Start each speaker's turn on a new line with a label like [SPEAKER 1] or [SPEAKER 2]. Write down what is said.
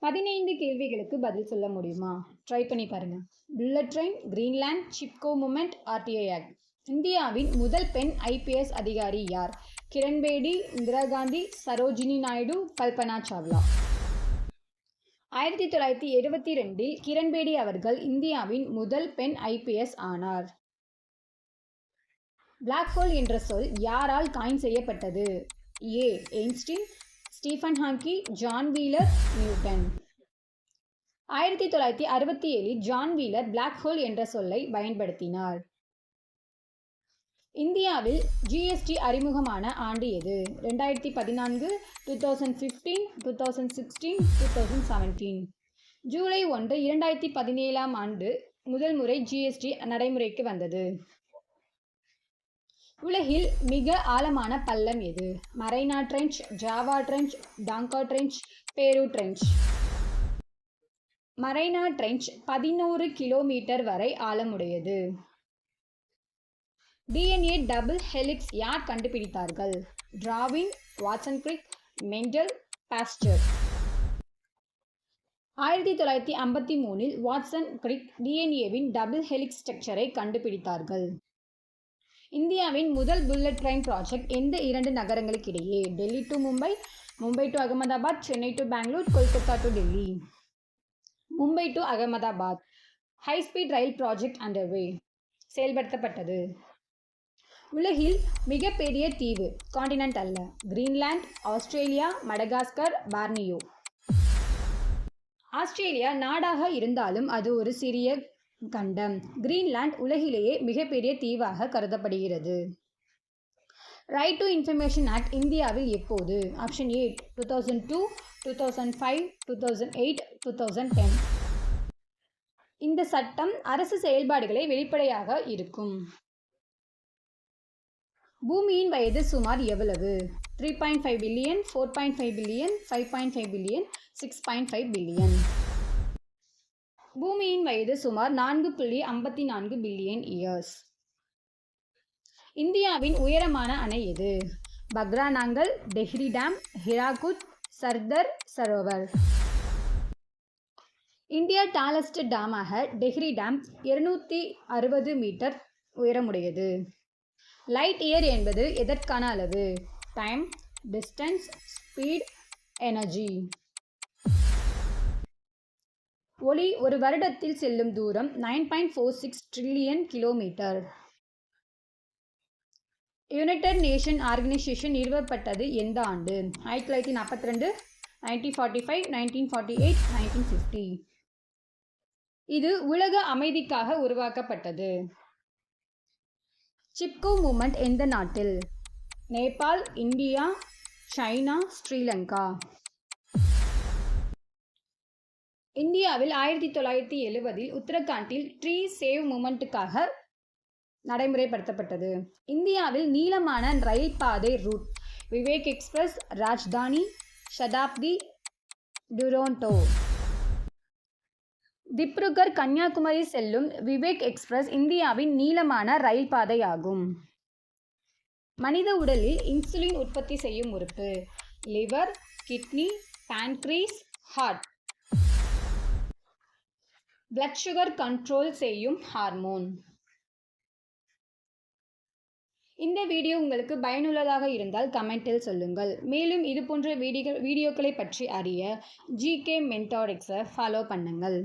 [SPEAKER 1] 15 கேள்விகளுக்கு பதில் சொல்ல முடியுமா? ட்ரை பண்ணி பாருங்க. Bullet train, Greenland, Chipko movement, RTI act. இந்தியாவின் முதல் பெண் ஐபிஎஸ் அதிகாரி யார்? கிரண் பேடி, இந்திரா காந்தி, சரோஜினி நாயுடு, கல்பனா சாவ்லா. 1972 கிரண் பேடி அவர்கள் இந்தியாவின் முதல் பெண் ஐபிஎஸ் ஆனார். பிளாக் ஹோல் என்ற சொல் யாரால் காயின் செய்யப்பட்டது? ஏ. எய்ன்ஸ்டீன், ஸ்டீஃபன் ஹாக்கி, John Wheeler, Newton. 1967 John Wheeler black hole என்ற சொல்லை பயன்படுத்தினார். இந்தியாவில் ஜிஎஸ்டி அறிமுகமான ஆண்டு எது? 2014, 2015, 2016, 2017. ஜூலை 1, 2017 முதல் முறை ஜிஎஸ்டி நடைமுறைக்கு வந்தது. உலகில் மிக ஆழமான பள்ளம் எது? Mariana trench, Java trench, Tonga trench, Peru trench. Mariana trench 11 kilometre வரை ஆழமுடையது. டிஎன்ஏ டபுள் ஹெலிக்ஸ் யார் கண்டுபிடித்தார்கள்? Darwin, Watson Crick, Mendel, Pasteur. 1953 Watson Crick டிஎன்ஏவின் டபுள் ஹெலிக்ஸ் ஸ்ட்ரக்சரை கண்டுபிடித்தார்கள். இந்தியாவின் முதல் புல்லட் ட்ரெயின் ப்ராஜெக்ட் எந்த 2 நகரங்களுக்கிடையே? Delhi to Mumbai, Mumbai to Ahmedabad, Chennai to Bangalore, Kolkata to Delhi. Mumbai to Ahmedabad. High speed rail project underway செயல்படுத்தப்பட்டது. உலகில் மிகப்பெரிய தீவு காண்டினென்ட் அல்ல. Greenland, Australia, Madagascar, Borneo. Australia நாடாக இருந்தாலும் அது ஒரு சிறிய கண்டம். கிரீன்லாந்து உலகிலேயே மிகப்பெரிய தீவாக கருதப்படுகிறது. ரைட் டு இன்ஃபர்மேஷன் ஆக்ட் இந்தியாவில் எப்போது? Option A 2002, 2005, 2008, 2010. இந்த சட்டம் அரசு செயல்பாடுகளை வெளிப்படையாக இருக்கும். பூமியின் வயது சுமார் எவ்வளவு? 3.5 பில்லியன், 4.5 பில்லியன், 5.5 பில்லியன், 6.5 பில்லியன். பூமியின் வயது சுமார் 4.54 பில்லியன் இயர்ஸ். இந்தியாவின் உயரமான அணை எது? Bhakra Nangal, Tehri dam, Hirakud, Sardar Sarovar. India tallest டேமாக டெஹ்ரி டேம் 260 மீட்டர் உயரமுடையது. லைட் இயர் என்பது எதற்கான அளவு? Time, distance, speed, energy. ஒளி ஒரு வருடத்தில் செல்லும் தூரம் 9.46 trillion kilometre. United Nation Organisation நிறுவப்பட்டது எந்த ஆண்டு? 1942, 1945, 1948, 1950. இது உலக அமைதிக்காக உருவாக்கப்பட்டது. சிப்கோ மூமெண்ட் எந்த நாட்டில்? Nepal, India, China, Sri Lanka. இந்தியாவில் 1970 உத்தரகாண்டில் ட்ரீ சேவ் மூமெண்ட்டுக்காக நடைமுறைப்படுத்தப்பட்டது. இந்தியாவில் நீளமான ரயில் பாதை ரூட்? விவேக் எக்ஸ்பிரஸ், ராஜ்தானி, சதாப்தி, டுரோண்டோ. திப்ருகர் கன்னியாகுமரி செல்லும் விவேக் எக்ஸ்பிரஸ் இந்தியாவின் நீளமான ரயில் பாதையாகும். மனித உடலில் இன்சுலின் உற்பத்தி செய்யும் உறுப்பு? Liver, kidney, pancreas, heart. Blood sugar control செய்யும் ஹார்மோன். இந்த வீடியோ உங்களுக்கு பயனுள்ளதாக இருந்தால் கமெண்டில் சொல்லுங்கள். மேலும் இது போன்ற வீடியோக்களை பற்றி அறிய GK Mentor X ஃபாலோ பண்ணுங்கள்.